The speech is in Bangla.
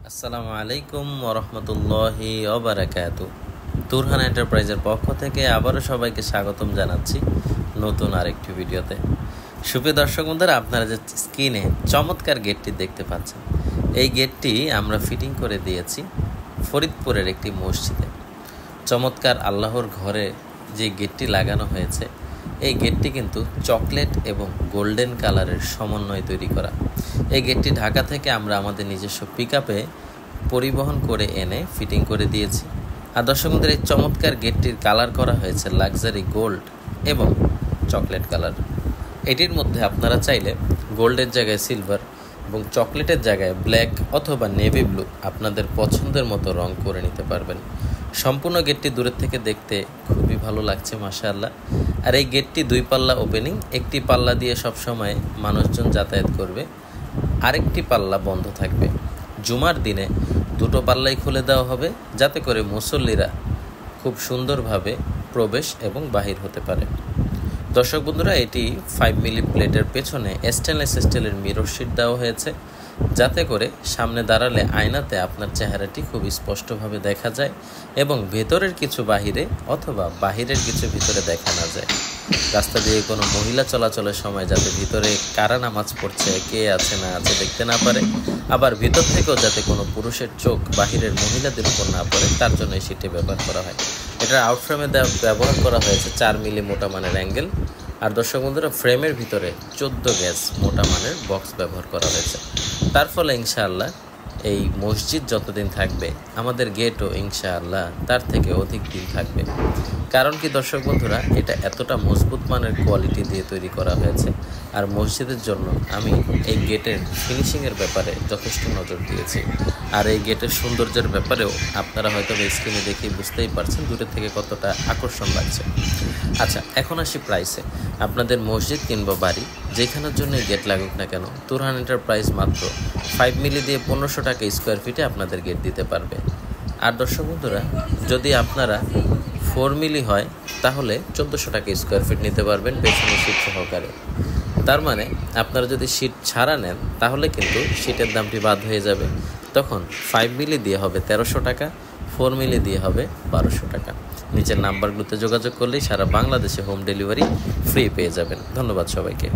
আসসালামু আলাইকুম ওরহমতুল্লাহি ওবারাকাতু। তুরহান এন্টারপ্রাইজের পক্ষ থেকে আবারও সবাইকে স্বাগতম জানাচ্ছি নতুন আরেকটি ভিডিওতে। সুপ্রিয় দর্শক বন্ধুরা, আপনারা যে স্ক্রিনে চমৎকার গেটটি দেখতে পাচ্ছেন, এই গেটটি আমরা ফিটিং করে দিয়েছি ফরিদপুরের একটি মসজিদে। চমৎকার আল্লাহর ঘরে যে গেটটি লাগানো হয়েছে, এই গেটটি কিন্তু চকলেট এবং গোল্ডেন কালারের সমন্বয়ে তৈরি করা। এই গেটটি ঢাকা থেকে আমরা আমাদের নিজস্ব পিকআপে পরিবহন করে এনে ফিটিং করে দিয়েছি। আর দর্শক বন্ধুরা, এই চমৎকার গেটটির কালার করা হয়েছে লাক্সারি গোল্ড এবং চকলেট কালার। এটির মধ্যে আপনারা চাইলে গোল্ডের জায়গায় সিলভার এবং চকলেটের জায়গায় ব্ল্যাক অথবা নেভি ব্লু আপনাদের পছন্দের মতো রং করে নিতে পারবেন। সম্পূর্ণ গেটটি দূরের থেকে দেখতে খুবই ভালো লাগছে মাশাআল্লাহ। আর এই গেটটি 2 পাল্লা ওপেনিং, একটি পাল্লা দিয়ে সবসময় মানুষজন যাতায়াত করবে, আরেকটি পাল্লা বন্ধ থাকবে। জুমার দিনে 2টো পাল্লাই খুলে দেওয়া হবে, যাতে করে মুসল্লিরা খুব সুন্দরভাবে প্রবেশ এবং বাহির হতে পারে। দর্শক বন্ধুরা, এটি 5 মিলি প্লেটের পেছনে স্টেনলেস স্টিলের মিরর শিট দেওয়া হয়েছে, যাতে করে সামনে দাঁড়ালে আয়নাতে আপনার চেহারাটি খুব স্পষ্টভাবে দেখা যায় এবং ভেতরের কিছু বাহিরে অথবা বাহিরের কিছু ভিতরে দেখা না যায়। রাস্তা দিয়ে কোনো মহিলা চলাচলের সময় যাতে ভিতরে কারা নামাজ পড়ছে, কে আছে না আছে দেখতে না পারে, আবার ভিতর থেকেও যাতে কোনো পুরুষের চোখ বাহিরের মহিলাদের উপর না পড়ে, তার জন্য এই শিটটি ব্যবহার করা হয়। এটার আউটফ্রেমে ব্যবহার করা হয়েছে 4 মিলি মোটা মানের অ্যাঙ্গেল। আর দর্শক বন্ধুরা, ফ্রেমের ভিতরে 14 গ্যাস মোটা মানের বক্স ব্যবহার করা হয়েছে। তার ফলে ইনশাআল্লাহ এই মসজিদ যতদিন থাকবে, আমাদের গেটও ইনশাআল্লাহ তার থেকে অধিক দিন থাকবে। কারণ কি দর্শক বন্ধুরা, এটা এতটা মজবুত মানের কোয়ালিটি দিয়ে তৈরি করা হয়েছে। আর মসজিদের জন্য আমি এই গেটের ফিনিশিংয়ের ব্যাপারে যথেষ্ট নজর দিয়েছি। আর এই গেটের সৌন্দর্যের ব্যাপারেও আপনারা হয়তো স্ক্রিনে দেখে বুঝতেই পারছেন দূরের থেকে কতটা আকর্ষণ লাগছে। আচ্ছা, এখন আসি প্রাইসে। আপনাদের মসজিদ কিংবা বাড়ি যেখানের জন্য গেট লাগুক না কেন, তুরহান এন্টারপ্রাইজ মাত্র 5 মিলি দিয়ে 1500 টাকা স্কোয়ার ফিটে আপনাদের গেট দিতে পারবে। আর দর্শক বন্ধুরা, যদি আপনারা 4 মিলি হয় তাহলে 1400 টাকা স্কোয়ার ফিট নিতে পারবেন পেছনে শীট সহকারে। তার মানে আপনারা যদি শীট ছাড়া নেন তাহলে কিন্তু শীটের দামটি বাদ হয়ে যাবে। তখন 5 মিলি দিয়ে হবে 1300 টাকা, 4 মিলি দিয়ে হবে 1200 টাকা। নিচের নাম্বারগুলোতে যোগাযোগ করলেই সারা বাংলাদেশে হোম ডেলিভারি ফ্রি পেয়ে যাবেন। ধন্যবাদ সবাইকে।